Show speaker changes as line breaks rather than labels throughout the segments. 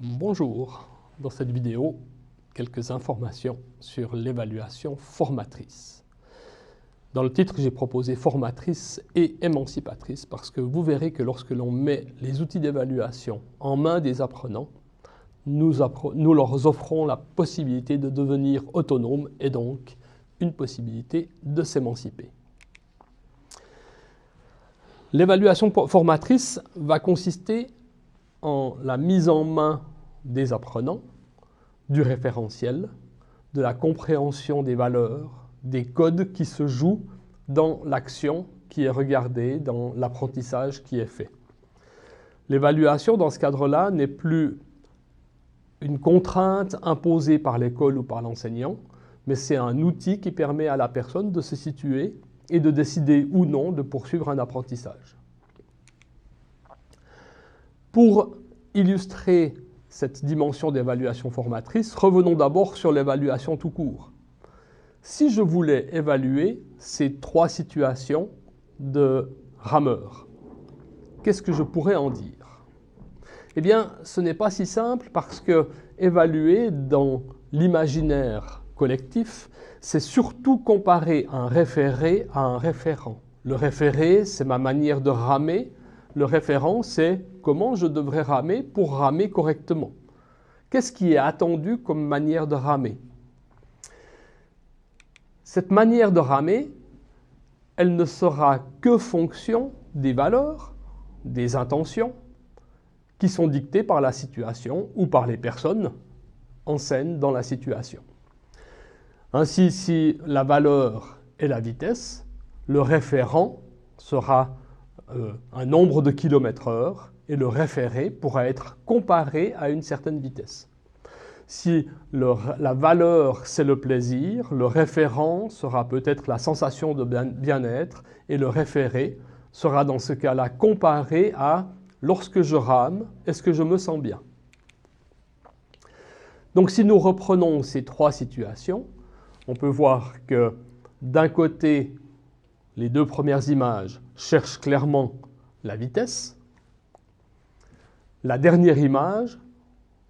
Bonjour, dans cette vidéo, quelques informations sur l'évaluation formatrice. Dans le titre, j'ai proposé formatrice et émancipatrice parce que vous verrez que lorsque l'on met les outils d'évaluation en main des apprenants, nous leur offrons la possibilité de devenir autonomes et donc une possibilité de s'émanciper. L'évaluation formatrice va consister en la mise en main des apprenants, du référentiel, de la compréhension des valeurs, des codes qui se jouent dans l'action qui est regardée, dans l'apprentissage qui est fait. L'évaluation, dans ce cadre-là, n'est plus une contrainte imposée par l'école ou par l'enseignant, mais c'est un outil qui permet à la personne de se situer et de décider ou non de poursuivre un apprentissage. Pour illustrer cette dimension d'évaluation formatrice, revenons d'abord sur l'évaluation tout court. Si je voulais évaluer ces trois situations de rameur, qu'est-ce que je pourrais en dire? Eh bien, ce n'est pas si simple parce que évaluer dans l'imaginaire collectif, c'est surtout comparer un référé à un référent. Le référé, c'est ma manière de ramer. Le référent, c'est comment je devrais ramer pour ramer correctement. Qu'est-ce qui est attendu comme manière de ramer? Cette manière de ramer, elle ne sera que fonction des valeurs, des intentions, qui sont dictées par la situation ou par les personnes en scène dans la situation. Ainsi, si la valeur est la vitesse, le référent sera un nombre de kilomètres/heure et le référé pourra être comparé à une certaine vitesse. Si la valeur c'est le plaisir, le référent sera peut-être la sensation de bien-être et le référé sera dans ce cas-là comparé à lorsque je rame, est-ce que je me sens bien? Donc si nous reprenons ces trois situations, on peut voir que d'un côté, les deux premières images cherchent clairement la vitesse. La dernière image,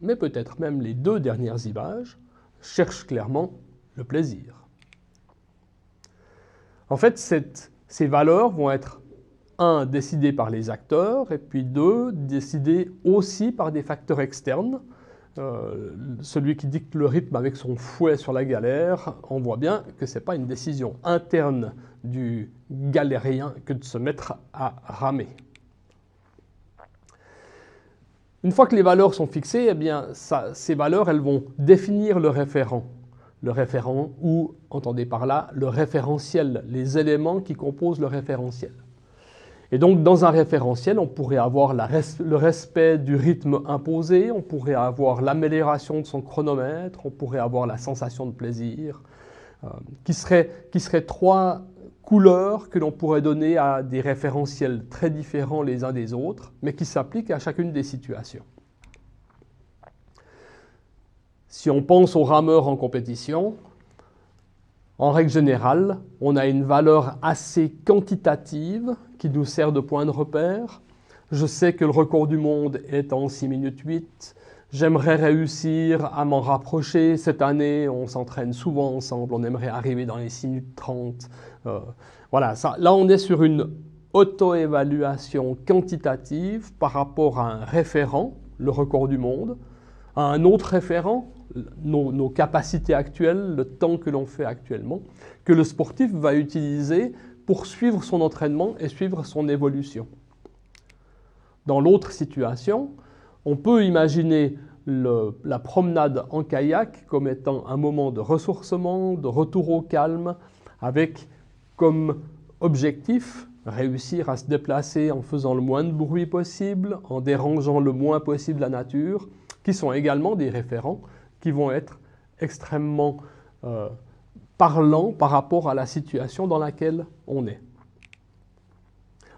mais peut-être même les deux dernières images, cherchent clairement le plaisir. En fait, ces valeurs vont être, un, décidées par les acteurs, et puis deux, décidées aussi par des facteurs externes. Celui qui dicte le rythme avec son fouet sur la galère, on voit bien que ce n'est pas une décision interne du galérien que de se mettre à ramer. Une fois que les valeurs sont fixées, eh bien, ces valeurs elles vont définir le référent. Le référent ou, entendez par là, le référentiel, les éléments qui composent le référentiel. Et donc, dans un référentiel, on pourrait avoir le respect du rythme imposé, on pourrait avoir l'amélioration de son chronomètre, on pourrait avoir la sensation de plaisir, qui seraient trois couleurs que l'on pourrait donner à des référentiels très différents les uns des autres, mais qui s'appliquent à chacune des situations. Si on pense aux rameurs en compétition, en règle générale, on a une valeur assez quantitative qui nous sert de point de repère. Je sais que le record du monde est en 6 minutes 8. J'aimerais réussir à m'en rapprocher. Cette année, on s'entraîne souvent ensemble. On aimerait arriver dans les 6 minutes 30. Voilà, là, on est sur une auto-évaluation quantitative par rapport à un référent, le record du monde, à un autre référent, nos capacités actuelles, le temps que l'on fait actuellement, que le sportif va utiliser pour suivre son entraînement et suivre son évolution. Dans l'autre situation, on peut imaginer la promenade en kayak comme étant un moment de ressourcement, de retour au calme, avec comme objectif réussir à se déplacer en faisant le moins de bruit possible, en dérangeant le moins possible la nature, qui sont également des référents qui vont être extrêmement parlants par rapport à la situation dans laquelle on est.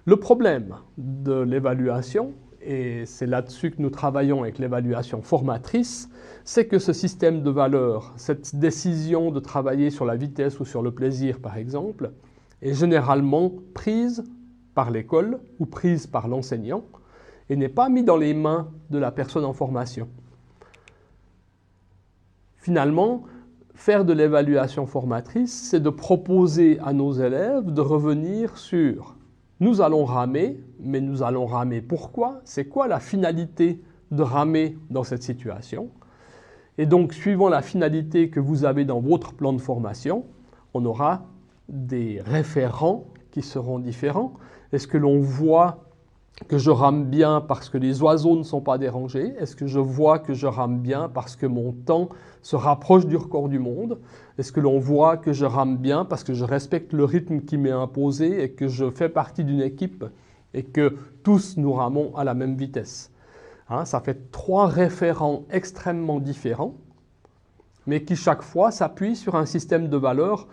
Le problème de l'évaluation, et c'est là-dessus que nous travaillons avec l'évaluation formatrice, c'est que ce système de valeurs, cette décision de travailler sur la vitesse ou sur le plaisir par exemple, est généralement prise par l'école ou prise par l'enseignant et n'est pas mis dans les mains de la personne en formation. Finalement, faire de l'évaluation formatrice, c'est de proposer à nos élèves de revenir sur « nous allons ramer, mais nous allons ramer pourquoi? C'est quoi la finalité de ramer dans cette situation ?» Et donc, suivant la finalité que vous avez dans votre plan de formation, on aura des référents qui seront différents. Est-ce que l'on voit que je rame bien parce que les oiseaux ne sont pas dérangés? Est-ce que je vois que je rame bien parce que mon temps se rapproche du record du monde? Est-ce que l'on voit que je rame bien parce que je respecte le rythme qui m'est imposé et que je fais partie d'une équipe et que tous nous ramons à la même vitesse? Ça fait 3 référents extrêmement différents, mais qui chaque fois s'appuient sur un système de valeurs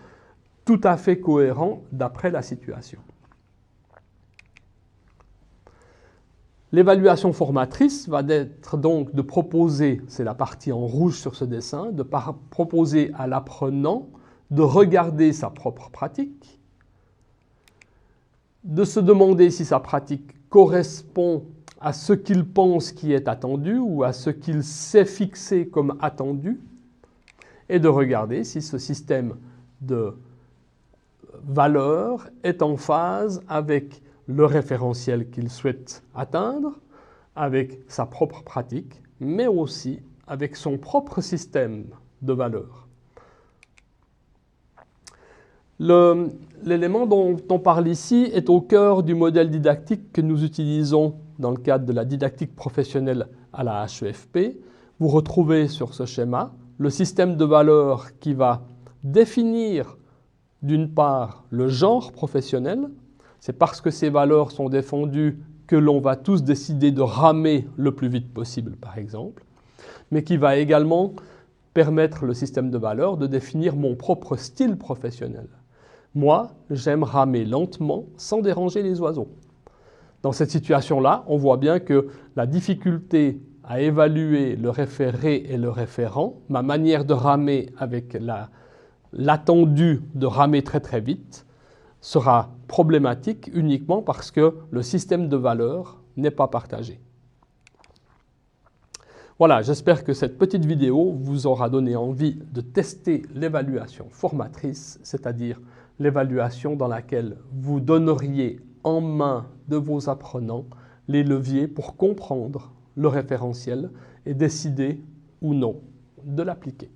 tout à fait cohérent d'après la situation. L'évaluation formatrice va être donc de proposer, c'est la partie en rouge sur ce dessin, de proposer à l'apprenant de regarder sa propre pratique, de se demander si sa pratique correspond à ce qu'il pense qui est attendu ou à ce qu'il s'est fixé comme attendu, et de regarder si ce système de valeurs est en phase avec le référentiel qu'il souhaite atteindre, avec sa propre pratique, mais aussi avec son propre système de valeurs. L'élément dont on parle ici est au cœur du modèle didactique que nous utilisons dans le cadre de la didactique professionnelle à la HEFP. Vous retrouvez sur ce schéma le système de valeurs qui va définir d'une part le genre professionnel. C'est parce que ces valeurs sont défendues que l'on va tous décider de ramer le plus vite possible, par exemple, mais qui va également permettre le système de valeurs de définir mon propre style professionnel. Moi, j'aime ramer lentement sans déranger les oiseaux. Dans cette situation-là, on voit bien que la difficulté à évaluer le référé et le référent, ma manière de ramer avec l'attendu de ramer très très vite, sera problématique uniquement parce que le système de valeurs n'est pas partagé. Voilà, j'espère que cette petite vidéo vous aura donné envie de tester l'évaluation formatrice, c'est-à-dire l'évaluation dans laquelle vous donneriez en main de vos apprenants les leviers pour comprendre le référentiel et décider ou non de l'appliquer.